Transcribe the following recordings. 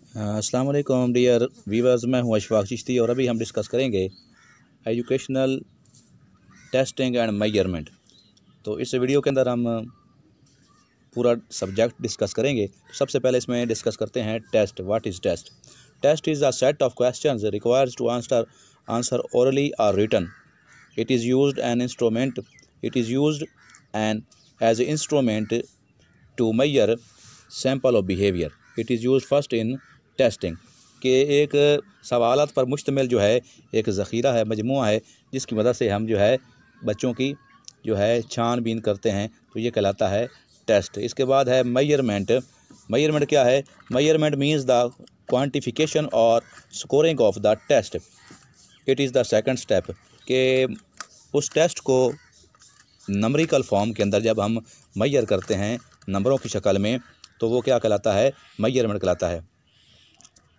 अस्सलाम वालेकुम dear viewers, मैं हूं अशफाक चिश्ती और अभी हम डिस्कस करेंगे एजुकेशनल टेस्टिंग एंड मेजरमेंट। तो इस वीडियो के अंदर हम पूरा सब्जेक्ट डिस्कस करेंगे। तो सबसे पहले इसमें डिस्कस करते हैं test. What is test? Test is a set of questions required to answer orally or written. It is used an instrument. It is used as an instrument to measure sample of behavior. It is used first in testing. कि एक सवालात पर मुश्तमिल जो है एक ज़ख़ीरा है, मजमूआ है, जिसकी मदद से हम जो है बच्चों की जो है छानबीन करते हैं, तो ये कहलाता है टेस्ट। इसके बाद है मेजरमेंट। मेजरमेंट क्या है? मेजरमेंट मीन्स द क्वांटिफिकेशन और scoring of the test. It is the second step कि उस टेस्ट को नंबरिकल फॉर्म के अंदर जब हम मेजर करते हैं नंबरों की शक्ल में, तो वो क्या कहलाता है? मेजरमेंट कहलाता है।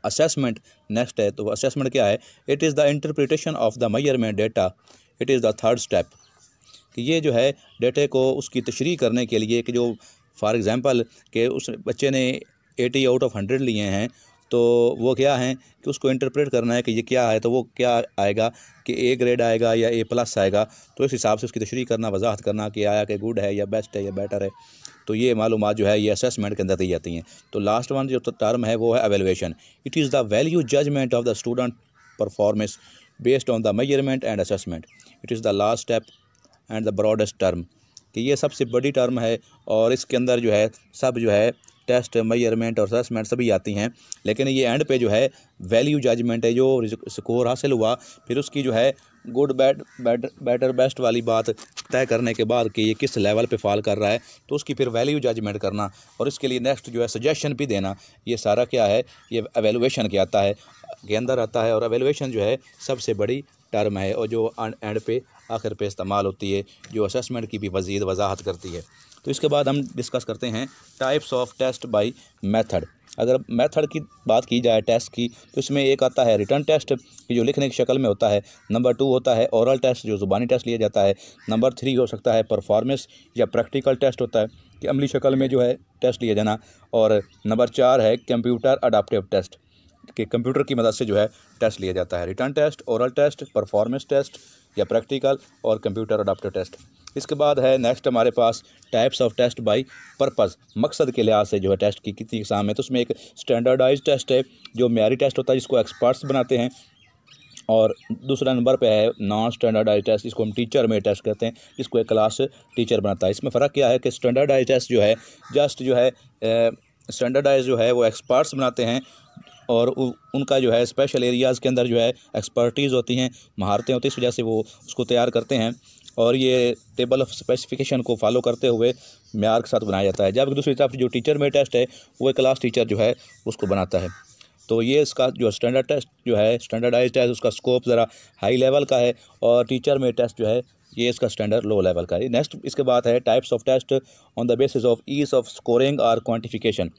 असेसमेंट नेक्स्ट है। तो असेसमेंट क्या है? It is the interpretation of the measurement data. It is the third step कि ये जो है डेटे को उसकी तशरीह करने के लिए कि जो फॉर एग्ज़ाम्पल कि उस बच्चे ने 80 आउट ऑफ 100 लिए हैं, तो वो क्या हैं कि उसको इंटरप्रेट करना है कि ये क्या है, तो वो क्या आएगा कि ए ग्रेड आएगा या ए प्लस आएगा, तो इस हिसाब से उसकी तशरीह करना, वजाहत करना कि आया कि गुड है या बेस्ट है या बेटर है। तो ये मालूमात जो है ये असेसमेंट के अंदर दी जाती हैं। तो लास्ट वन जो टर्म है वो है evaluation. It is the value judgement of the student performance based on the measurement and assessment. It is the last step and the broadest term कि ये सबसे बड़ी टर्म है और इसके अंदर जो है सब जो है टेस्ट, मेजरमेंट और असेसमेंट सभी आती हैं। लेकिन ये एंड पे जो है वैल्यू जजमेंट है, जो स्कोर हासिल हुआ, फिर उसकी जो है गुड बैड बेटर बेस्ट वाली बात तय करने के बाद कि ये किस लेवल पे फॉल कर रहा है, तो उसकी फिर वैल्यू जजमेंट करना और इसके लिए नेक्स्ट जो है सजेशन भी देना, ये सारा क्या है? ये एवेलुएशन के आता है, के अंदर आता है। और एवेलुएशन जो है सबसे बड़ी टर्म है और जो एंड पे आखिर पे इस्तेमाल होती है, जो असेसमेंट की भी मज़ीद वजाहत करती है। तो इसके बाद हम डिस्कस करते हैं types of test by method. अगर मेथड की बात की जाए टेस्ट की, तो इसमें एक आता है रिटन टेस्ट कि जो लिखने की शक्ल में होता है। नंबर 2 होता है ओरल टेस्ट, जो ज़ुबानी टेस्ट लिया जाता है। नंबर 3 हो सकता है परफॉर्मेंस या प्रैक्टिकल टेस्ट होता है कि अमली शक्ल में जो है टेस्ट लिया जाना। और नंबर 4 है कंप्यूटर अडाप्टिव टेस्ट कि कंप्यूटर की मदद से जो है टेस्ट लिया जाता है। Written test, oral test, performance test या प्रैक्टिकल और कंप्यूटर अडाप्टिव टेस्ट। इसके बाद है नेक्स्ट हमारे पास types of test by purpose, मकसद के लिहाज से जो है टेस्ट की कितनी इकसाम है। तो उसमें एक स्टैंडर्डाइज टेस्ट है जो मेयारी टेस्ट होता है, जिसको एक्सपर्ट्स बनाते हैं। और दूसरा नंबर पे है नॉन स्टैंडर्डाइज टेस्ट, जिसको हम टीचर में टेस्ट करते हैं, जिसको एक क्लास टीचर बनाता है। इसमें फ़र्क क्या है कि स्टैंडर्डाइज टेस्ट जो है जस्ट जो है स्टैंडर्डाइज जो है वो एक्सपर्ट्स बनाते हैं और उनका जो है स्पेशल एरियाज़ के अंदर जो है एक्सपर्टीज़ होती हैं, महारतें होती हैं, इस वजह से वो उसको तैयार करते हैं और ये टेबल ऑफ स्पेसिफिकेशन को फॉलो करते हुए म्यार के साथ बनाया जाता है। जबकि दूसरी तरफ जो टीचर में टेस्ट है वो एक क्लास टीचर जो है उसको बनाता है। तो ये इसका जो स्टैंडर्ड टेस्ट जो है स्टैंडर्डाइज टेस्ट, उसका स्कोप ज़रा हाई लेवल का है और टीचर में टेस्ट जो है ये इसका स्टैंडर्ड लो लेवल का है। नेक्स्ट इसके बाद है types of test on the basis of ease of scoring और क्वान्टिफिकेशन।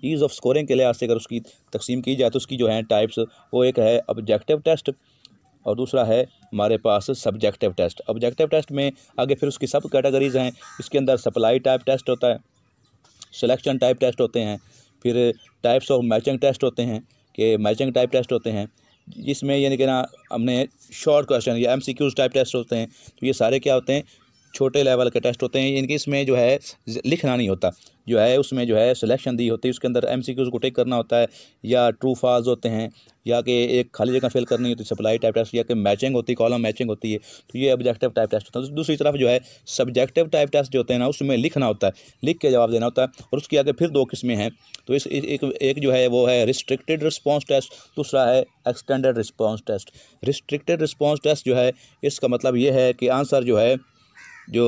ईज़ ऑफ स्कोरिंग के लिहाज से अगर उसकी तकसीम की जाए तो उसकी जो है टाइप्स, वो एक है ऑब्जेक्टिव टेस्ट और दूसरा है हमारे पास सब्जेक्टिव टेस्ट। ऑब्जेक्टिव टेस्ट में आगे फिर उसकी सब कैटेगरीज़ हैं। इसके अंदर सप्लाई टाइप टेस्ट होता है, सिलेक्शन टाइप टेस्ट होते हैं, फिर टाइप्स ऑफ मैचिंग टेस्ट होते हैं कि मैचिंग टाइप टेस्ट होते हैं, जिसमें यानी कि ना हमने शॉर्ट क्वेश्चन या MCQs टाइप टेस्ट होते हैं। तो ये सारे क्या होते हैं? छोटे लेवल के टेस्ट होते हैं। इनके इसमें जो है लिखना नहीं होता, जो है उसमें जो है सिलेक्शन दी होती है, उसके अंदर MCQs को टिक करना होता है या ट्रू फॉल्स होते हैं या कि एक खाली जगह फिल करनी होती है, सप्लाई टाइप टेस्ट, या कि मैचिंग होती है, कॉलम मैचिंग होती है। तो ये ऑब्जेक्टिव टाइप टेस्ट होता है। दूसरी तरफ जो है सब्जेक्टिव टाइप टेस्ट जो होते हैं ना, उसमें लिखना होता है, लिख के जवाब देना होता है। और उसके आगे फिर 2 किस्में हैं। तो इस एक जो है वो है रिस्ट्रिक्टेड रिस्पॉन्स टेस्ट, दूसरा है extended response test. Restricted response test जो है इसका मतलब ये है कि आंसर जो है जो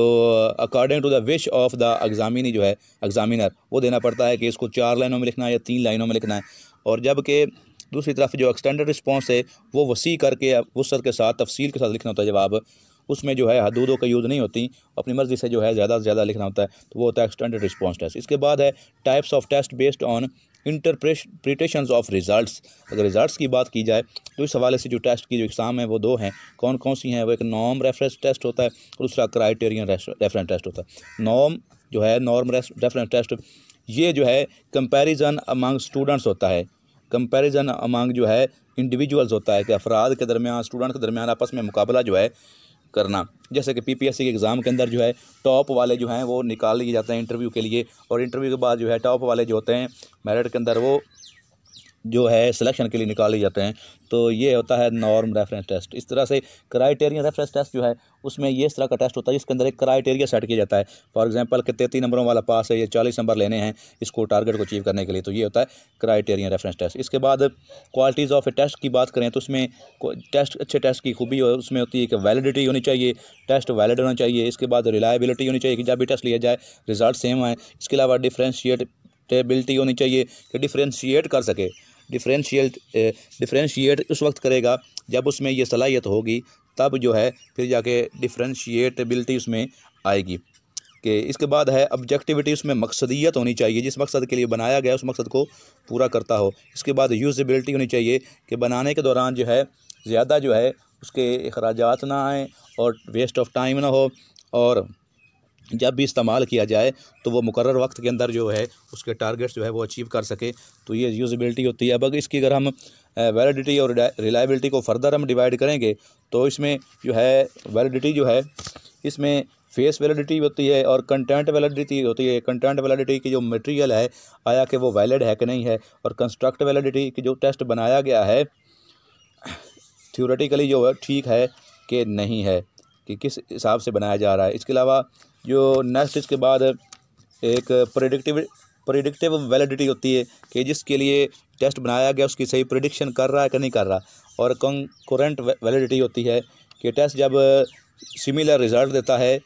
according to the wish of the examinee जो है एग्जामिनर, वो देना पड़ता है कि इसको 4 लाइनों में लिखना है या 3 लाइनों में लिखना है। और जबकि दूसरी तरफ जो एक्सटेंडेड रिस्पॉन्स है वो वसी करके वसअत के साथ तफसील के साथ लिखना होता है जवाब। उसमें जो है हदूदों का यूज़ नहीं होती, अपनी मर्ज़ी से जो है ज़्यादा से ज़्यादा लिखना होता है। तो वो होता है एक्सटेंडेड रिस्पॉन्स टेस्ट। इसके बाद है types of test based on interpretations of results. अगर रिज़ल्ट्स की बात की जाए तो इस हवाले से जो टेस्ट की जो एग्ज़ाम है वो 2 हैं। कौन कौन सी हैं? वो एक नॉर्म रेफरेंस टेस्ट होता है और दूसरा क्राइटेरियन रेफरेंस टेस्ट होता है। नॉर्म जो है नॉर्म रेफरेंस टेस्ट, ये जो है कंपैरिजन अमंग स्टूडेंट्स होता है कंपैरिजन अमंग जो है इंडिविजुअल्स होता है कि अफराद के दरमियान, स्टूडेंट के दरमियान आपस में मुकाबला जो है करना। जैसे कि पीपीएससी के एग्ज़ाम के अंदर जो है टॉप वाले जो हैं वो निकाल लिए जाते हैं इंटरव्यू के लिए, और इंटरव्यू के बाद जो है टॉप वाले जो होते हैं मेरिट के अंदर वो जो है सिलेक्शन के लिए निकाले जाते हैं। तो ये होता है नॉर्म रेफरेंस टेस्ट। इस तरह से क्राइटेरिया रेफरेंस टेस्ट जो है उसमें ये इस तरह का टेस्ट होता है जिसके अंदर एक क्राइटेरिया सेट किया जाता है। फॉर एग्जांपल कि 33 नंबरों वाला पास है, ये 40 नंबर लेने हैं इसको टारगेट को अचीव करने के लिए, तो ये होता है क्राइटेरिया रेफरेंस टेस्ट। इसके बाद क्वालिटीज़ ऑफ ए टेस्ट की बात करें तो उसमें टेस्ट, अच्छे टेस्ट की खूबी उसमें होती है कि वैलिडिटी होनी चाहिए, टेस्ट वैलिड होना चाहिए। इसके बाद रिलायबिलिटी होनी चाहिए कि जब भी टेस्ट लिया जाए रिजल्ट सेम आए। इसके अलावा डिफ्रेंशिएटेबिलिटी होनी चाहिए कि डिफ्रेंशिएट कर सके। डिफ्रेंशिएट उस वक्त करेगा जब उसमें ये सलाहियत होगी, तब जो है फिर जाके डिफ्रेंशिएटेबिलिटी उसमें आएगी। कि इसके बाद है ऑब्जेक्टिविटी, उसमें मकसदियत होनी चाहिए, जिस मकसद के लिए बनाया गया उस मकसद को पूरा करता हो। इसके बाद यूजेबिलिटी होनी चाहिए कि बनाने के दौरान जो है ज़्यादा जो है उसके अखराजात ना आएँ और वेस्ट ऑफ टाइम ना हो, और जब भी इस्तेमाल किया जाए तो वो मुकर्रर वक्त के अंदर जो है उसके टारगेट्स जो है वो अचीव कर सके। तो ये यूजेबिलिटी होती है। अब इसकी अगर हम वैलिडिटी और रिलायबिलिटी को फर्दर हम डिवाइड करेंगे तो इसमें जो है वैलिडिटी जो है इसमें फेस वैलिडिटी होती है और कंटेंट वैलिडिटी होती है। कंटेंट वैलिडिटी की जो मटेरियल है आया कि वो वैलिड है कि नहीं है, और कंस्ट्रक्ट वैलिडिटी की जो टेस्ट बनाया गया है थ्योरेटिकली जो है ठीक है कि नहीं है, कि किस हिसाब से बनाया जा रहा है। इसके अलावा जो नेक्स्ट इसके बाद एक प्रेडिक्टिव वैलिडिटी होती है कि जिसके लिए टेस्ट बनाया गया उसकी सही प्रेडिक्शन कर रहा है कि नहीं कर रहा। और कंकरेंट वैलिडिटी होती है कि टेस्ट जब सिमिलर रिज़ल्ट देता है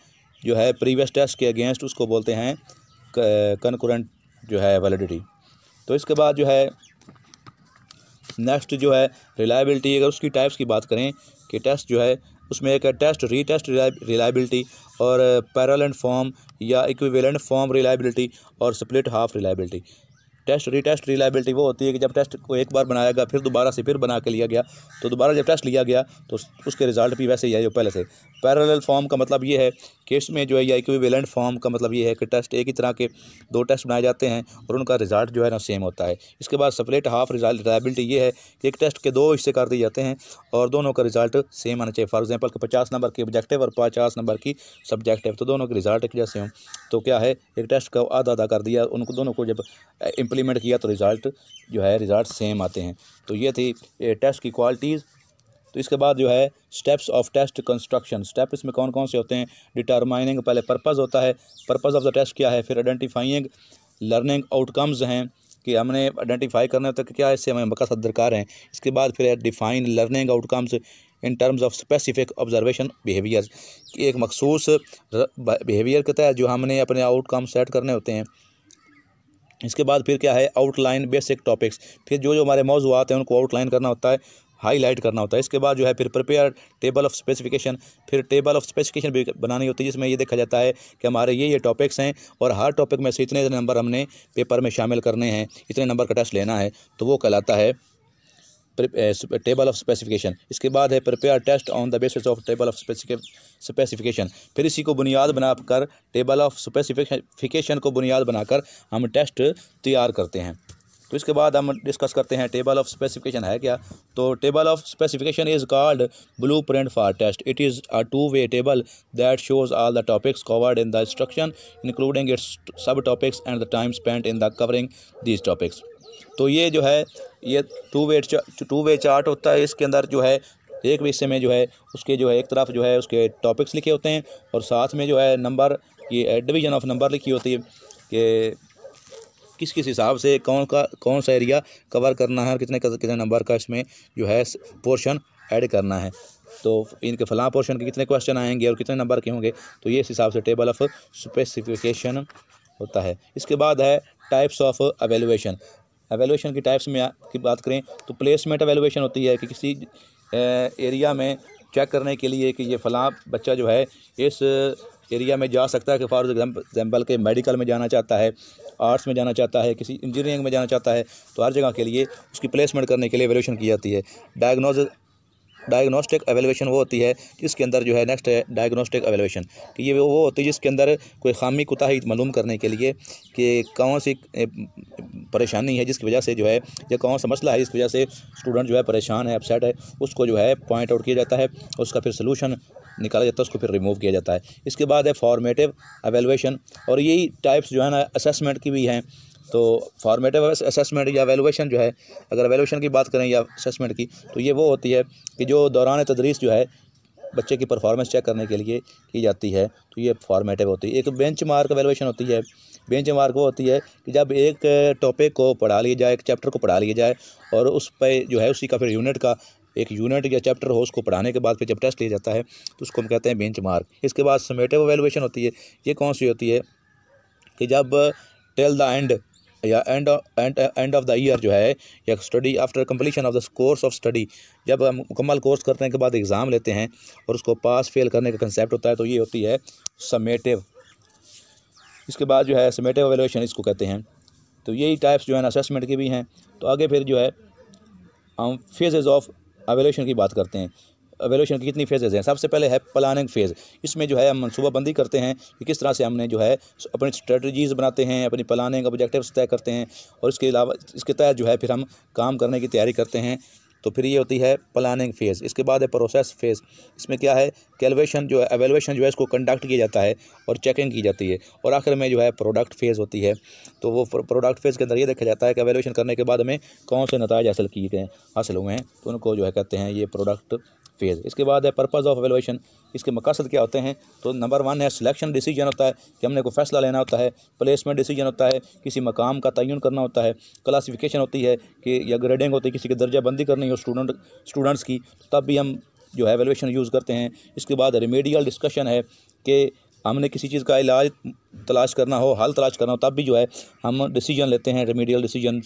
जो है प्रीवियस टेस्ट के अगेंस्ट, उसको बोलते हैं कंकरेंट जो है वैलिडिटी। तो इसके बाद जो है नेक्स्ट जो है रिलायबिलिटी, अगर उसकी टाइप्स की बात करें कि टेस्ट जो है उसमें एक टेस्ट रीटेस्ट रिलायबिलिटी और पैरेलल फॉर्म या इक्विवेलेंट फॉर्म रिलायबिलिटी और split half reliability. Test retest reliability वो होती है कि जब टेस्ट को एक बार बनाया गया फिर दोबारा से फिर बना के लिया गया, तो दोबारा जब टेस्ट लिया गया तो उसके रिज़ल्ट भी वैसे ही है जो पहले से। पैरेलल फॉर्म का मतलब ये है कि इसमें जो है या इक्विवेलेंट फॉर्म का मतलब ये है कि टेस्ट एक ही तरह के दो टेस्ट बनाए जाते हैं और उनका रिज़ल्ट जो है ना सेम होता है। इसके बाद स्प्लिट हाफ रिलायबिलिटी ये है कि एक टेस्ट के दो हिस्से कर दिए जाते हैं और दोनों का रिज़ल्ट सेम आना चाहिए। फॉर एग्जांपल कि 50 नंबर की ऑब्जेक्टिव और 50 नंबर की सब्जेक्टिव, तो दोनों के रिज़ल्ट एक जैसे हों। तो क्या है, एक टेस्ट का आधा आधा कर दिया, उनको दोनों को जब इम्प्लीमेंट किया तो रिज़ल्ट जो है रिज़ल्ट सेम आते हैं। तो ये थी टेस्ट की क्वालिटीज़। तो इसके बाद जो है steps of test construction. Step इसमें कौन कौन से होते हैं? डिटरमाइनिंग, पहले पर्पज़ होता है, पर्पज़ ऑफ द टेस्ट क्या है। फिर आइडेंटिफाइंग लर्निंग आउटकम्स हैं कि हमने आइडेंटिफाई करना होता है कि क्या इससे हमें मकसद दरकार हैं। इसके बाद फिर define learning outcomes in terms of specific observation behaviour, कि एक मखसूस बिहेवियर के तहत जो हमने अपने आउटकम सेट करने होते हैं। इसके बाद फिर क्या है, आउटलाइन बेसिक टॉपिक्स, फिर जो हमारे मौज़ूआत हैं उनको आउटलाइन करना होता है, हाईलाइट करना होता है। इसके बाद जो है फिर प्रिपेयर टेबल ऑफ स्पेसिफिकेशन, फिर टेबल ऑफ स्पेसिफिकेशन भी बनानी होती है जिसमें ये देखा जाता है कि हमारे ये टॉपिक्स हैं और हर टॉपिक में से इतने नंबर हमने पेपर में शामिल करने हैं, इतने नंबर का टेस्ट लेना है, तो वो कहलाता है टेबल ऑफ स्पेसिफिकेशन। इसके बाद है prepare test on the basis of table of specification, फिर इसी को बुनियाद बनाकर टेबल ऑफ स्पेसिफिकेशन को बुनियाद बनाकर हम टेस्ट तैयार करते हैं। तो इसके बाद हम डिस्कस करते हैं टेबल ऑफ स्पेसिफिकेशन है क्या। तो table of specification is called blueprint for test. It is a two way table that shows all the topics covered in the instruction including its sub topics and the time spent in the covering these topics. तो ये जो है ये two way chart होता है। इसके अंदर जो है एक हिस्से में जो है उसके जो है एक तरफ जो है उसके टॉपिक्स लिखे होते हैं और साथ में जो है नंबर, ये डिवीज़न ऑफ नंबर लिखी होती है कि किस किस हिसाब से कौन सा एरिया कवर करना है और कितने नंबर का इसमें जो है पोर्शन ऐड करना है। तो इनके फलां पोर्शन के कितने क्वेश्चन आएंगे और कितने नंबर के होंगे, तो ये इस हिसाब से टेबल ऑफ स्पेसिफिकेशन होता है। इसके बाद है टाइप्स ऑफ एवेलुएशन। एवेलुएशन की टाइप्स में की बात करें तो प्लेसमेंट एवेलुएशन होती है कि किसी एरिया में चेक करने के लिए कि ये फ़लाँ बच्चा जो है इस एरिया में जा सकता है, कि फॉर एग्जाम्पल के मेडिकल में जाना चाहता है, आर्ट्स में जाना चाहता है, किसी इंजीनियरिंग में जाना चाहता है, तो हर जगह के लिए उसकी प्लेसमेंट करने के लिए एवेलुएशन की जाती है। डायग्नोस्टिक एवेलुएशन वो होती है जिसके अंदर जो है नेक्स्ट है डायग्नोस्टिक एवेलुएशन कि ये वो होती है जिसके अंदर कोई खामी कोताही मालूम करने के लिए कि कौन सी परेशानी है जिसकी वजह से जो है या कौन सा मसला है जिसकी वजह से स्टूडेंट जो है परेशान है, अपसेट है, उसको जो है पॉइंट आउट किया जाता है, उसका फिर सोल्यूशन निकाला जाता है, उसको फिर रिमूव किया जाता है। इसके बाद है फॉर्मेटिव एवेलुएशन, और यही टाइप्स जो है ना असेसमेंट की भी हैं। तो फॉर्मेटिव असेसमेंट या एवेलुएशन जो है, अगर एवेलुएशन की बात करें या असेसमेंट की, तो ये वो होती है कि जो दौरान तदरीस जो है बच्चे की परफॉर्मेंस चेक करने के लिए की जाती है, तो ये फॉर्मेटिव होती है। एक बेंच मार्क एवेलुएशन होती है। बेंच मार्क वो होती है कि जब एक टॉपिक को पढ़ा लिया जाए, एक चैप्टर को पढ़ा लिया जाए और उस पर जो है उसी का फिर यूनिट का एक यूनिट या चैप्टर हो, उसको पढ़ाने के बाद फिर जब टेस्ट लिया जाता है तो उसको हम कहते हैं बेंच मार्क। इसके बाद समेटिव एवेलुएशन होती है। ये कौन सी होती है कि जब टिल द एंड या एंड ऑफ द ईयर जो है या study after completion of the course of study, जब हम मुकम्मल कोर्स करने के बाद एग्ज़ाम लेते हैं और उसको पास फेल करने का कंसेप्ट होता है, तो ये होती है समेटिव। इसके बाद जो है समेटिव एवेलुएशन इसको कहते हैं। तो यही टाइप्स जो है असेसमेंट की भी हैं। तो आगे फिर जो है हम फेजेज़ ऑफ एवेलुएशन की बात करते हैं। एवेलुएशन की कितनी फेजेज़ हैं। सबसे पहले है प्लानिंग फेज़। इसमें जो है हम मनसूबाबंदी करते हैं कि किस तरह से हमने जो है अपनी स्ट्रेटजीज़ बनाते हैं, अपनी प्लानिंग ऑब्जेक्टिव्स तय करते हैं, और इसके अलावा इसके तहत जो है फिर हम काम करने की तैयारी करते हैं। तो फिर ये होती है प्लानिंग फेज़। इसके बाद है प्रोसेस फेज़। इसमें क्या है कि एवेलुएशन जो है इसको कंडक्ट किया जाता है और चेकिंग की जाती है, और आखिर में जो है प्रोडक्ट फेज़ होती है। तो वो प्रोडक्ट फेज़ के अंदर ये देखा जाता है कि एवेलुएशन करने के बाद हमें कौन से नतीजे हासिल हुए हैं, तो उनको जो है कहते हैं ये प्रोडक्ट फेज़। इसके बाद है पर्पज़ ऑफ एवेलुएशन। इसके मकसद क्या होते हैं, तो नंबर 1 है सिलेक्शन डिसीजन होता है कि हमने कोई फैसला लेना होता है। प्लेसमेंट डिसीजन होता है, किसी मकाम का तयन करना होता है। क्लासिफिकेशन होती है कि या ग्रेडिंग होती है, किसी की दर्जाबंदी करनी हो स्टूडेंट्स की, तो तब भी हम जो है एवेलुएशन यूज़ करते हैं। इसके बाद रेमेडियल डिस्कशन है कि हमने किसी चीज़ का इलाज तलाश करना हो, हल तलाश करना हो, तब भी जो है हम डिसीजन लेते हैं, रेमेडियल डिसीजन,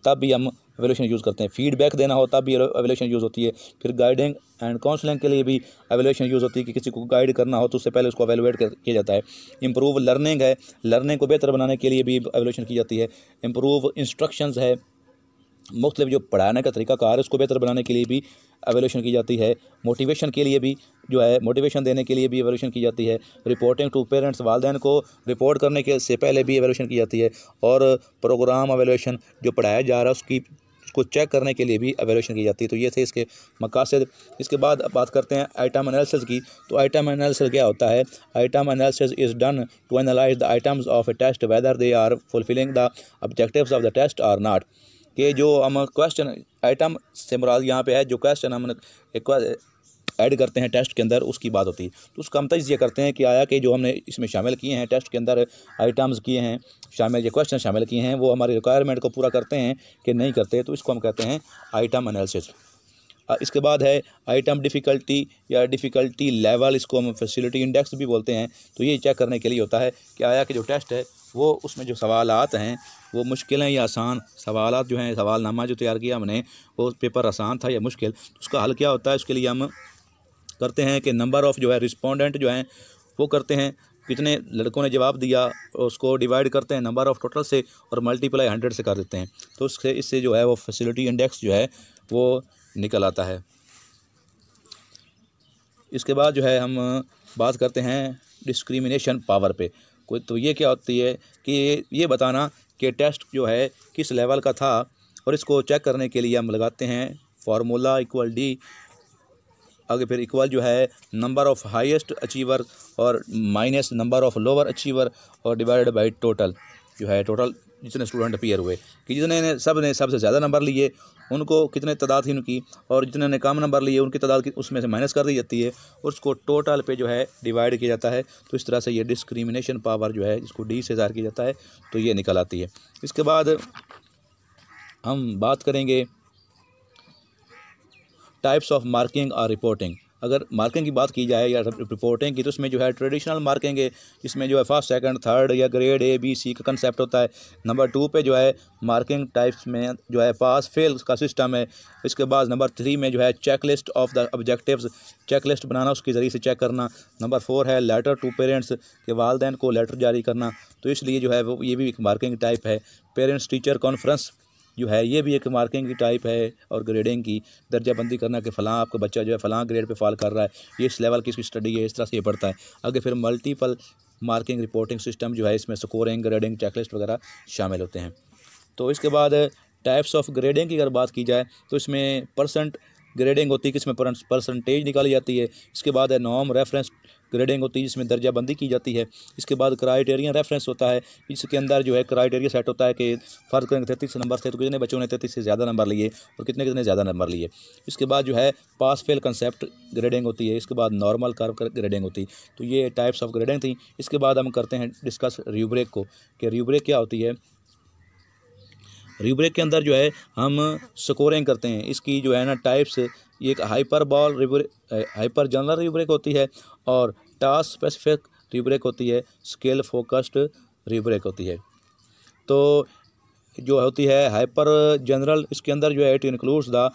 तब भी हम एवेलुएशन यूज़ करते हैं। फीडबैक देना हो तब भी एवेलुएशन यूज़ होती है। फिर गाइडिंग एंड काउंसलिंग के लिए भी एवेलुएशन यूज़ होती है कि किसी को गाइड करना हो तो उससे पहले उसको एवेलुएट किया जाता है। इंप्रूव लर्निंग है, लर्निंग को बेहतर बनाने के लिए भी एवेलुएशन की जाती है। इंप्रूव इंस्ट्रक्शंस है, मुख्तलिफ जो पढ़ाने का तरीक़ाकार है उसको बेहतर बनाने के लिए भी एवेलुएशन की जाती है। मोटिवेशन के लिए भी जो है मोटिवेशन देने के लिए भी एवेलुएशन की जाती है। रिपोर्टिंग टू पेरेंट्स, वालिदैन को रिपोर्ट करने के से पहले भी एवेलुएशन की जाती है। और प्रोग्राम एवेलुएशन, जो पढ़ाया जा रहा है उसको चेक करने के लिए भी एवेलुएशन की जाती है। तो ये थे इसके मकासद। इसके बाद बात करते हैं आइटम एनालिसिस की। तो आइटम एनालिसिस क्या होता है। Item analysis is done to analyse the items of a test whether they are fulfilling the objectives of the test or not. कि जो हम क्वेश्चन आइटम से मुराद यहाँ पे है जो क्वेश्चन हम ऐड करते हैं टेस्ट के अंदर, उसकी बात होती है। तो उसका हम तजिया करते हैं कि आया कि जो हमने इसमें शामिल किए हैं टेस्ट के अंदर आइटम्स किए हैं शामिल, ये क्वेश्चन शामिल किए हैं, वो हमारी रिक्वायरमेंट को पूरा करते हैं कि नहीं करते, तो इसको हम कहते हैं आइटम एनालिसिस। इसके बाद है आइटम डिफ़िकल्टी या डिफ़िकल्टी लेवल, इसको हम फैसिलिटी इंडेक्स भी बोलते हैं। तो ये चेक करने के लिए होता है कि आया कि जो टेस्ट है वो उसमें जो सवालात हैं वो मुश्किल हैं या आसान। सवालात जो हैं, सवालनामा जो तैयार किया हमने, वो पेपर आसान था या मुश्किल, तो उसका हल क्या होता है। उसके लिए हम करते हैं कि नंबर ऑफ़ जो है रिस्पोंडेंट जो हैं वो करते हैं, कितने लड़कों ने जवाब दिया, उसको डिवाइड करते हैं नंबर ऑफ़ टोटल से और मल्टीप्लाई 100 से कर देते हैं। तो इससे जो है वो फैसिलिटी इंडेक्स जो है वो निकल आता है। इसके बाद जो है हम बात करते हैं डिस्क्रिमिनेशन पावर पे। कोई तो ये क्या होती है कि ये बताना कि टेस्ट जो है किस लेवल का था, और इसको चेक करने के लिए हम लगाते हैं फार्मूला इक्वल डी, आगे फिर इक्वल जो है नंबर ऑफ़ हाईएस्ट अचीवर और minus number of lower achiever और डिवाइडेड बाय टोटल, जो है टोटल जितने स्टूडेंट अपीयर हुए कि जितने ने सबसे ज़्यादा नंबर लिए उनको कितने तादाद थी उनकी, और जितने ने कम नंबर लिए उनकी तादाद उसमें से माइनस कर दी जाती है और उसको टोटल पे जो है डिवाइड किया जाता है। तो इस तरह से ये डिस्क्रिमिनेशन पावर जो है जिसको डी से ज़ाहिर किया जाता है, तो ये निकल आती है। इसके बाद हम बात करेंगे टाइप्स ऑफ मार्किंग और रिपोर्टिंग। अगर मार्किंग की बात की जाए या रिपोर्टिंग की, तो उसमें जो है ट्रेडिशनल मार्किंग है, इसमें जो है फर्स्ट सेकंड थर्ड या ग्रेड ए बी सी का कंसेप्ट होता है। नंबर 2 पे जो है मार्किंग टाइप्स में जो है पास फेल का सिस्टम है। इसके बाद नंबर 3 में जो है checklist of the objectives, checklist बनाना, उसके ज़रिए से चेक करना। नंबर 4 है लेटर टू पेरेंट्स, के वालिदैन को लेटर जारी करना, तो इसलिए जो है वो ये भी एक मार्किंग टाइप है। पेरेंट्स टीचर कॉन्फ्रेंस जो है ये भी एक मार्किंग की टाइप है और ग्रेडिंग की दर्जा बंदी करना कि फ़लाँ आपका बच्चा जो है फ़लाँ ग्रेड पे फॉल कर रहा है, ये इस लेवल की इसकी स्टडी है, इस तरह से ये पढ़ता है। आगे फिर मल्टीपल मार्किंग रिपोर्टिंग सिस्टम जो है इसमें स्कोरिंग, ग्रेडिंग, चेकलिस्ट वगैरह शामिल होते हैं। तो इसके बाद टाइप्स ऑफ ग्रेडिंग की अगर बात की जाए तो इसमें परसेंट ग्रेडिंग होती है कि इसमें परसेंटेज निकाली जाती है। इसके बाद है नॉर्म रेफरेंस ग्रेडिंग होती है जिसमें दर्जा बंदी की जाती है। इसके बाद क्राइटेरियन रेफरेंस होता है, इसके अंदर जो है क्राइटेरिया सेट होता है कि फ़र्ज़ करेंगे 33 नंबर थे तो कितने बच्चों ने 33 से ज़्यादा नंबर लिए और कितने कितने ज़्यादा नंबर लिए। इसके बाद जो है पास फेल कंसेप्ट ग्रेडिंग होती है। इसके बाद नॉर्मल कर्व ग्रेडिंग होती है। तो ये टाइप्स ऑफ ग्रेडिंग थी। इसके बाद हम करते हैं डिस्कस रूब्रिक को कि रूब्रिक क्या होती है। रूब्रिक के अंदर जो है हम स्कोरिंग करते हैं। इसकी जो है ना टाइप्स, ये एक हाइपर जनरल रूब्रिक होती है और टास्क स्पेसिफिक रूब्रिक होती है, स्केल फोकस्ड रूब्रिक होती है। तो जो होती है हाइपर जनरल, इसके अंदर जो है it includes the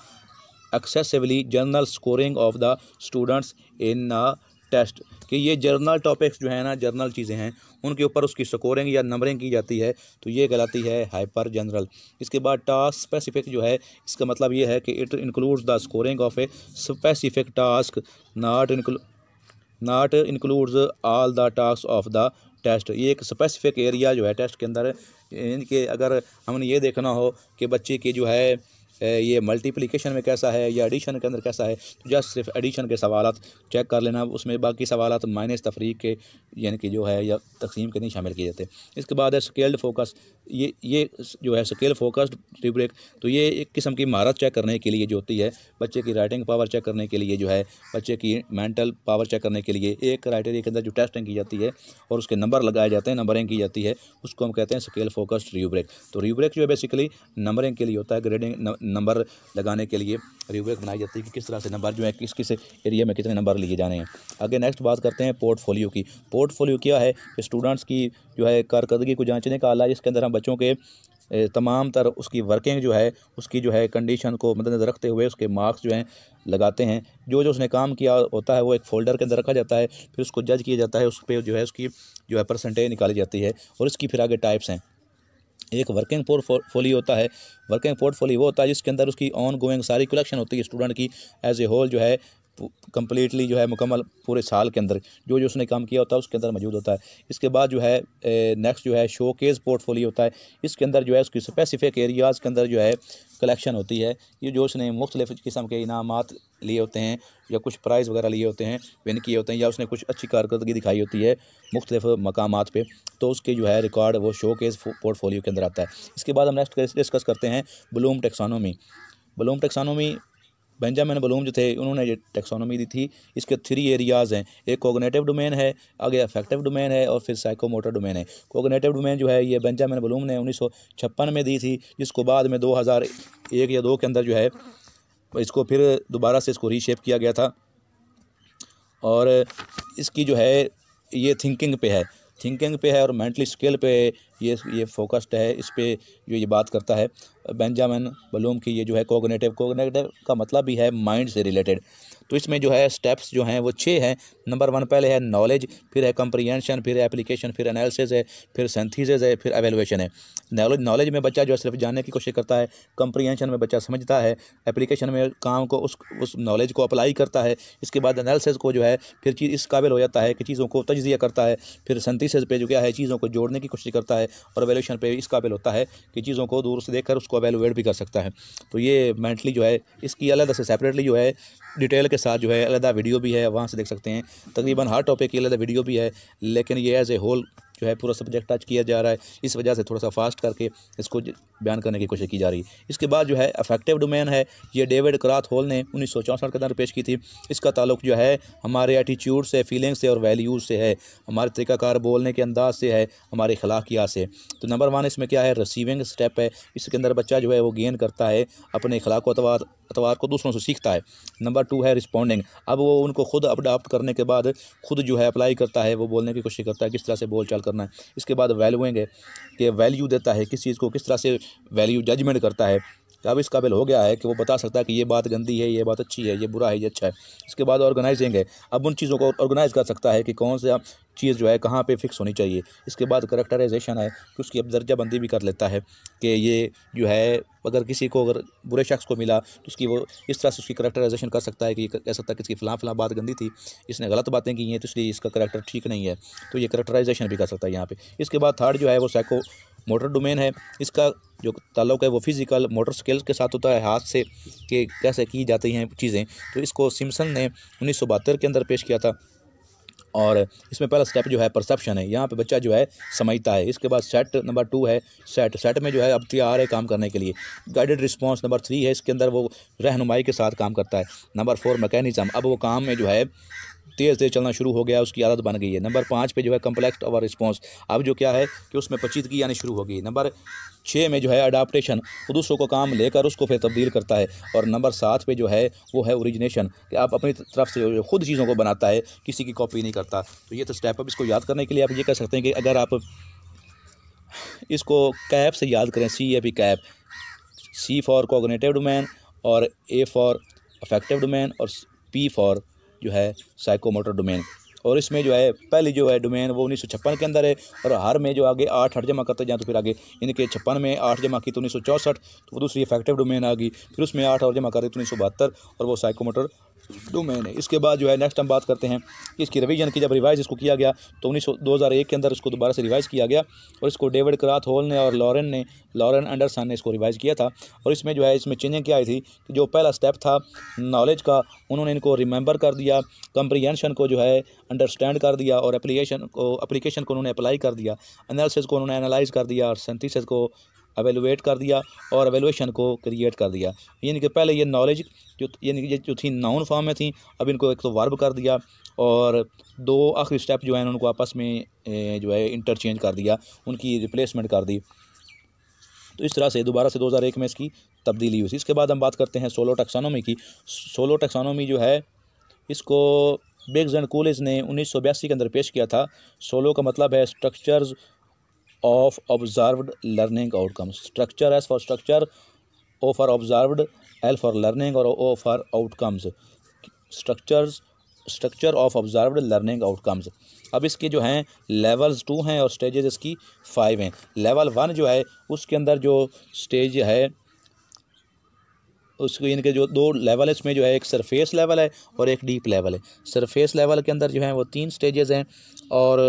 excessively general scoring of the students in a test, कि ये जर्नल टॉपिक्स जो है ना, जर्नल चीज़ें हैं, उनके ऊपर उसकी स्कोरिंग या नंबरिंग की जाती है, तो ये कहलाती है हाइपर जनरल। इसके बाद टास्क स्पेसिफिक जो है, इसका मतलब ये है कि it includes the scoring of a specific task, not includes all the task of the test. ये एक स्पेसिफिक एरिया जो है टेस्ट के अंदर, इनके अगर हमने ये देखना हो कि बच्चे की जो है ये मल्टीप्लिकेशन में कैसा है या एडिशन के अंदर कैसा है, तो जस्ट सिर्फ एडिशन के सवालात चेक कर लेना, उसमें बाकी सवालात माइनस तफरीक के यानी कि जो है या तकसीम के नहीं शामिल किए जाते। इसके बाद है स्केल्ड फोकस। ये जो है स्केल फोकस्ड रूब्रिक, तो ये एक किस्म की महारत चेक करने के लिए जो होती है, बच्चे की राइटिंग पावर चेक करने के लिए, जो है बच्चे की मेंटल पावर चेक करने के लिए एक क्राइटेरिया के अंदर जो टेस्टिंग की जाती है और उसके नंबर लगाए जाते हैं, नंबरिंग की जाती है, उसको हम कहते हैं स्केल फोकस्ड रूब्रिक। तो रूब्रिक जो है बेसिकली नंबरिंग के लिए होता है, ग्रेडिंग नंबर लगाने के लिए रूब्रिक बनाई जाती है कि किस तरह से नंबर जो है किस किस एरिया में कितने नंबर लिए जाने हैं। आगे नेक्स्ट बात करते हैं पोर्टफोलियो की। पोर्टफोलियो क्या है कि स्टूडेंट्स की जो है कारकर्दगी को जांचने का आला है, इसके अंदर हम बच्चों के तमाम तर उसकी वर्किंग जो है, उसकी जो है कंडीशन को मद्देनज़र रखते हुए उसके मार्क्स जो हैं लगाते हैं। जो उसने काम किया होता है वो एक फ़ोल्डर के अंदर रखा जाता है, फिर उसको जज किया जाता है, उस पर जो है उसकी जो है परसेंटेज निकाली जाती है। और इसकी फिर आगे टाइप्स हैं। एक वर्किंग पोर्टफोलियो होता है। वर्किंग पोर्टफोलियो वो होता है जिसके अंदर उसकी ऑन गोइंग सारी कलेक्शन होती है स्टूडेंट की एज ए होल, जो है कंप्लीटली जो है मुकम्मल पूरे साल के अंदर जो उसने काम किया होता है उसके अंदर मौजूद होता है। इसके बाद जो है नेक्स्ट जो है शोकेस पोर्टफोलियो होता है। इसके अंदर जो है उसकी स्पेसिफिक एरियाज़ के अंदर जो है कलेक्शन होती है। ये जो उसने मुख्तलिफ़ किस्म के इनामात लिए होते हैं या कुछ प्राइज़ वगैरह लिए होते हैं, विन किए होते हैं, या उसने कुछ अच्छी कारकर्दगी दिखाई होती है मुख्तलिफ़ मकामात पे, तो उसके जो है रिकॉर्ड वो शोकेस पोर्टफोलियो के अंदर आता है। इसके बाद हम नेक्स्ट डिस्कस करते हैं Bloom taxonomy. Bloom taxonomy Benjamin Bloom जो थे उन्होंने ये टेक्सोनोमी दी थी। इसके 3 एरियाज़ हैं, एक कोग्निटिव डोमेन है, आगे अफेक्टिव डोमेन है और फिर साइकोमोटर डोमेन है। कोग्निटिव डोमेन जो है ये बेंजामिन ब्लूम ने 1956 में दी थी, जिसको बाद में 2001 या 2 के अंदर जो है इसको फिर दोबारा से इसको रीशेप किया गया था। और इसकी जो है ये थिंकिंग पे है और मेंटली स्किल पे ये फोकस्ड है। इस पे जो ये बात करता है बेंजामिन ब्लूम की, ये जो है कोग्निटिव का मतलब भी है माइंड से रिलेटेड। तो इसमें जो है स्टेप्स जो हैं वो 6 हैं। नंबर 1 पहले है नॉलेज, फिर है कंप्रीहेंशन, फिर एप्लीकेशन, फिर एनालिसिस है, फिर सिंथेसिस है, फिर एवेलुएशन है। नॉलेज में बच्चा जो है सिर्फ जानने की कोशिश करता है, कंप्रीहेंशन में बच्चा समझता है, एप्लीकेशन में काम को उस नॉलेज को अप्लाई करता है। इसके बाद एनालिसिस को जो है फिर चीज़ इस काबिल हो जाता है कि चीज़ों को तजज़िया करता है। फिर सिंथेसिस पे जो क्या है चीज़ों को जोड़ने की कोशिश करता है और एवेलुएशन पे इस काबिल होता है कि चीज़ों को दूर से देखकर उसको एवेलुएट भी कर सकता है। तो ये मेंटली जो है इसकी अलग से सेपरेटली जो है डिटेल के साथ जो है अलग वीडियो भी है, वहाँ से देख सकते हैं। तकरीबन हर टॉपिक की अलग वीडियो भी है, लेकिन ये एज ए होल जो है पूरा सब्जेक्ट टच किया जा रहा है, इस वजह से थोड़ा सा फास्ट करके इसको बयान करने की कोशिश की जा रही है। इसके बाद जो है अफेक्टिव डोमेन है, ये डेविड क्राथ हॉल ने 1964 के अंदर पेश की थी। इसका ताल्लुक जो है हमारे एटीट्यूड से, फीलिंग से और वैल्यूज़ से है, हमारे तरीक़ाकार बोलने के अंदाज से है, हमारे अखलाकियात से। तो नंबर 1 इसमें क्या है, रिसीविंग स्टेप है। इसके अंदर बच्चा जो है वो गेन करता है, अपने अखलाक अतवार को दूसरों से सीखता है। नंबर 2 है रिस्पॉन्डिंग, अब वो उनको खुद अडॉप्ट करने के बाद खुद जो है अप्लाई करता है, वो बोलने की कोशिश करता है किस तरह से बोल चाल करना है। इसके बाद वैल्यूइंग है कि वैल्यू देता है किस चीज़ को, किस तरह से वैल्यू जजमेंट करता है कि अब इस काबिल हो गया है कि वो बता सकता है कि ये बात गंदी है, ये बात अच्छी है, ये बुरा है, ये अच्छा है। इसके बाद ऑर्गेनाइजिंग है, अब उन चीज़ों को ऑर्गेनाइज कर सकता है कि कौन सा चीज़ जो है कहाँ पे फिक्स होनी चाहिए। इसके बाद करेक्टराइजेशन है कि उसकी अब दर्जाबंदी भी कर लेता है कि ये जो है अगर किसी को अगर बुरे शख्स को मिला तो उसकी वो इस तरह से उसकी करेक्टराइजेशन कर सकता है कि ये कह सकता है कि इसकी फ़लाँ बात गंदी थी, इसने गलत बातें की हैं तो इसलिए इसका करेक्टर ठीक नहीं है, तो ये करेक्टराइजेशन भी कर सकता है यहाँ पे। इसके बाद थर्ड जो है वो साइको मोटर डोमेन है। इसका जो ताल्लुक़ है वो फिज़िकल मोटर स्किल्स के साथ होता है, हाथ से कि कैसे की जाती हैं चीज़ें। तो इसको सिम्पसन ने 1972 के अंदर पेश किया था और इसमें पहला स्टेप जो है परसेप्शन है, यहाँ पे बच्चा जो है समझता है। इसके बाद सेट नंबर 2 है, सेट में जो है अब तैयार है काम करने के लिए। गाइडेड रिस्पांस नंबर 3 है, इसके अंदर वो रहनुमाई के साथ काम करता है। नंबर 4 मैकेनिज़्म, अब वो काम में जो है तेज़ चलना शुरू हो गया, उसकी आदत बन गई है। नंबर 5 पे जो है कम्प्लेक्स और रिस्पॉन्स, अब जो क्या है कि उसमें पेचीदगी आनी शुरू हो गई। नंबर 6 में जो है अडाप्टेशन, वो दूसरों को काम लेकर उसको फिर तब्दील करता है। और नंबर 7 पे जो है वो है ओरिजिनेशन, कि आप अपनी तरफ से खुद चीज़ों को बनाता है, किसी की कॉपी नहीं करता। तो ये तो स्टेप अब इसको याद करने के लिए आप ये कह सकते हैं कि अगर आप इसको कैप से याद करें, CAP cap, C for cognitive domain और A फॉर अफेक्टिव डोमेन और P फॉर जो है साइकोमोटर डोमेन। और इसमें जो है पहली जो है डोमेन वो 1956 के अंदर है, और हर में जो आगे 8 जमा करते जाए तो फिर आगे इनके 56 में 8 जमा की तो 1964, तो वो दूसरी इफेक्टिव डोमेन आ गई, फिर उसमें 8 और जमा करते तो 1972, और वो साइकोमोटर डोमेन है। इसके बाद जो है नेक्स्ट हम बात करते हैं कि इसकी रिवीजन की, जब रिवाइज इसको किया गया तो 2001 के अंदर इसको दोबारा से रिवाइज़ किया गया, और इसको डेविड क्राथ हॉल ने और लॉरेन एंडरसन ने इसको रिवाइज़ किया था। और इसमें जो है इसमें चेंजिंग क्या आई थी कि जो पहला स्टेप था नॉलेज का, उन्होंने इनको रिमेंबर कर दिया, कंप्रीहेंशन को जो है अंडरस्टैंड कर दिया, और एप्लीकेशन को उन्होंने अप्लाई कर दिया, एनालिसिस को उन्होंने एनालाइज कर दिया, और सिंथेसिस को एवेलुएट कर दिया, और एवेलुएशन को क्रिएट कर दिया। यानी कि पहले ये नॉलेज यानी कि जो थी नाउन फॉर्म में थी, अब इनको एक तो वर्ब कर दिया, और 2 आखिरी स्टेप जो है उनको आपस में जो है इंटरचेंज कर दिया, उनकी रिप्लेसमेंट कर दी। तो इस तरह से दोबारा से 2001 में इसकी तब्दीली हुई थी। इसके बाद हम बात करते हैं सोलो टैक्सोनॉमी की। सोलो टैक्सोनॉमी जो है इसको बिग्स एंड कूलिज ने 1982 के अंदर पेश किया था। सोलो का मतलब है structures of observed learning outcomes. Structure, S for structure, O for observed, L for learning और O for outcomes. Structure of observed learning outcomes. अब इसके जो हैं लेवल्स 2 हैं और स्टेजेस इसकी 5 हैं। लेवल 1 जो है उसके अंदर जो स्टेज है उसको, इनके जो 2 लेवल है इसमें जो है एक सरफेस लेवल है और एक डीप लेवल है। सरफेस लेवल के अंदर जो है वो 3 स्टेजेस हैं और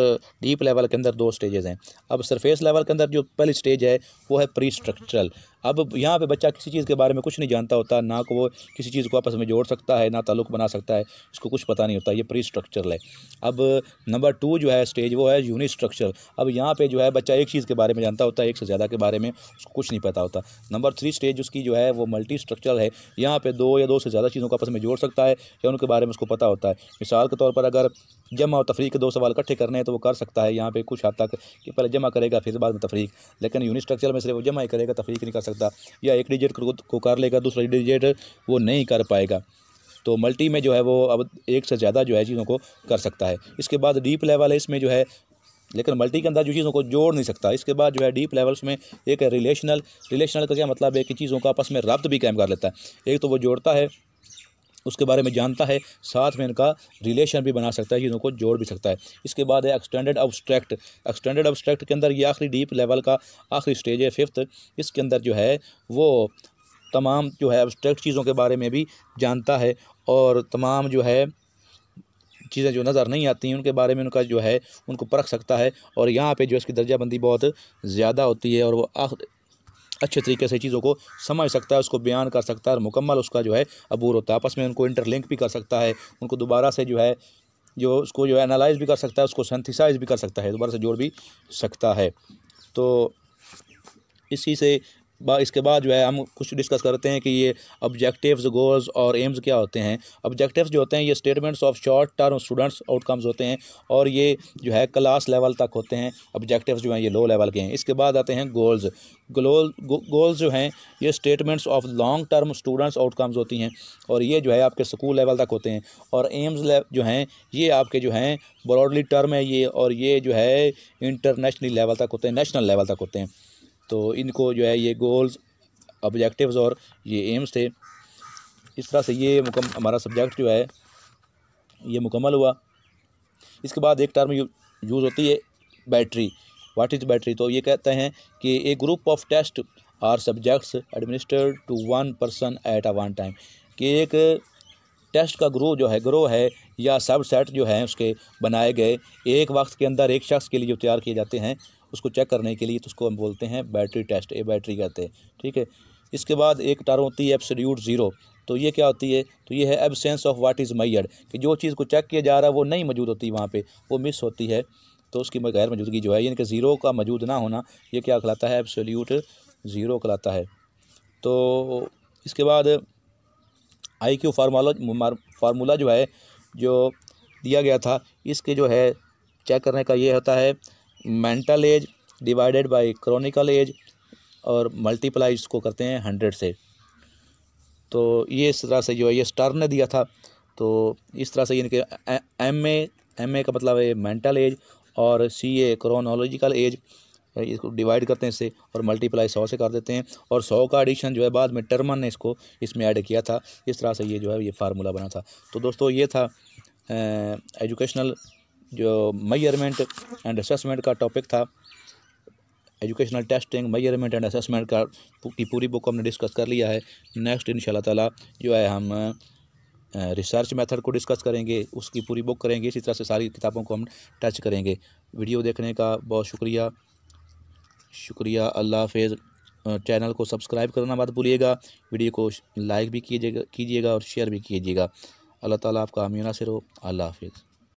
डीप लेवल के अंदर 2 स्टेजेस हैं। अब सरफेस लेवल के अंदर जो पहली स्टेज है वो है प्री स्ट्रक्चरल। अब यहाँ पे बच्चा किसी चीज़ के बारे में कुछ नहीं जानता होता, ना को वो किसी चीज़ को आपस में जोड़ सकता है, ना ताल्लुक़ बना सकता है, इसको कुछ पता नहीं होता, ये प्री स्ट्रक्चरल है। अब नंबर 2 जो है स्टेज वो है यूनि स्ट्रक्चरल। अब यहाँ पे जो है बच्चा एक चीज़ के बारे में जानता होता है, एक से ज़्यादा के बारे में उसको कुछ नहीं पता होता। नंबर 3 स्टेज उसकी जो है वो मल्टी स्ट्रक्चरल है। यहाँ पे 2 या 2 से ज़्यादा चीज़ों को आपस में जोड़ सकता है या उनके बारे में उसको पता होता है। मिसाल के तौर पर अगर जमा और तफरीक के 2 सवाल इकट्ठे करने हैं तो वो कर सकता है यहाँ पे कुछ हद तक, कि पहले जमा करेगा फिर बाद में तफरीक। लेकिन यूनिट स्ट्रक्चर में सिर्फ वो जमा ही करेगा, तफरीक नहीं कर सकता, या एक डिजिट को कर लेगा, दूसरा डिजिट वो नहीं कर पाएगा। तो मल्टी में जो है वो अब एक से ज़्यादा जो है चीज़ों को कर सकता है। इसके बाद डीप लेवल है, इसमें जो है लेकिन मल्टी के अंदर जो चीज़ों को जोड़ नहीं सकता। इसके बाद जो है डीप लेवल्स में एक है रिलेशनल का क्या मतलब है कि चीज़ों का आपस में रब्त भी कायम कर लेता है। एक तो वो जोड़ता है, उसके बारे में जानता है, साथ में इनका रिलेशन भी बना सकता है, चीज़ों को जोड़ भी सकता है। इसके बाद है एक्सटेंडेड अब्स्ट्रैक्ट। एक्सटेंडेड अब्स्ट्रैक्ट के अंदर ये आखिरी डीप लेवल का आखिरी स्टेज है, 5th। इसके अंदर जो है वो तमाम जो है अब्स्ट्रैक्ट चीज़ों के बारे में भी जानता है, और तमाम जो है चीज़ें जो नज़र नहीं आती हैं उनके बारे में उनका जो है उनको परख सकता है। और यहाँ पे जो इसकी दर्जाबंदी बहुत ज़्यादा होती है, और वो अच्छे तरीके से चीज़ों को समझ सकता है, उसको बयान कर सकता है, और मुकम्मल उसका जो है अबूर होता है। आपस में उनको इंटरलिंक भी कर सकता है, उनको दोबारा से जो है जो उसको जो है एनालाइज भी कर सकता है, उसको सिंथेसाइज भी कर सकता है, दोबारा से जोड़ भी सकता है। तो इसी से इसके बाद जो है हम कुछ डिस्कस करते हैं कि ये ऑब्जेक्टिव्स, गोल्स और एम्स क्या होते हैं। ऑब्जेक्टिव्स जो होते हैं ये statements of short term students outcomes होते हैं, और ये जो है क्लास लेवल तक होते हैं। ऑब्जेक्टिव्स जो हैं ये लो लेवल के हैं। इसके बाद आते हैं गोल्स। गोल्स जो हैं ये statements of long term students outcomes होती हैं, और ये जो है आपके स्कूल लेवल तक होते हैं। और एम्स जो हैं ये आपके जो हैं ब्रॉडली टर्म है ये, और ये जो है इंटरनेशनल लेवल तक होते हैं, नेशनल लेवल तक होते हैं। तो इनको जो है ये गोल्स ऑब्जेक्टिव्स और ये एम्स थे। इस तरह से ये हमारा सब्जेक्ट जो है ये मुकम्मल हुआ। इसके बाद एक टर्म यूज़ होती है बैटरी। What is battery? तो ये कहते हैं कि a group of test or subjects administered to one person at a one time, कि एक टेस्ट का ग्रो है या सब सेट जो है उसके बनाए गए एक वक्त के अंदर एक शख्स के लिए जो तैयार किए जाते हैं उसको चेक करने के लिए, तो उसको हम बोलते हैं बैटरी टेस्ट, ए बैटरी कहते हैं। ठीक है। इसके बाद एक टर्म होती है एब्सोल्यूट ज़ीरो। तो ये क्या होती है? तो ये है absence of what is measured, कि जो चीज़ को चेक किया जा रहा है वो नहीं मौजूद होती वहाँ पे, वो मिस होती है, तो उसकी गैर मौजूदगी जो है, यानी कि ज़ीरो का मौजूद ना होना, ये क्या कहलाता है? एब्सोल्यूट ज़ीरो कहलाता है। तो इसके बाद IQ फार्मूला जो है जो दिया गया था, इसके जो है चेक करने का ये होता है mental age divided by chronical age और मल्टीप्लाई इसको करते हैं 100 से। तो ये इस तरह से जो है ये स्टर्न ने दिया था। तो इस तरह से यानी कि MA का मतलब है मेंटल एज और CA क्रोनोलॉजिकल एज, इसको डिवाइड करते हैं इससे और मल्टीप्लाई 100 से कर देते हैं, और 100 का एडिशन जो है बाद में टर्मन ने इसको इसमें ऐड किया था। इस तरह से ये जो है ये फार्मूला बना था। तो दोस्तों ये था एजुकेशनल जो मेजरमेंट एंड असेसमेंट का टॉपिक था। Educational testing, measurement and assessment का की पूरी बुक हमने डिस्कस कर लिया है। नेक्स्ट इंशाल्लाह ताला जो है हम रिसर्च मेथड को डिस्कस करेंगे, उसकी पूरी बुक करेंगे। इसी तरह से सारी किताबों को हम टच करेंगे। वीडियो देखने का बहुत शुक्रिया। अल्लाह हाफ़िज़। चैनल को सब्सक्राइब करना मत भूलिएगा। वीडियो को लाइक भी कीजिएगा और शेयर भी कीजिएगा। अल्लाह ताला आपका हामी नासिर हो। अल्लाह हाफ़िज़।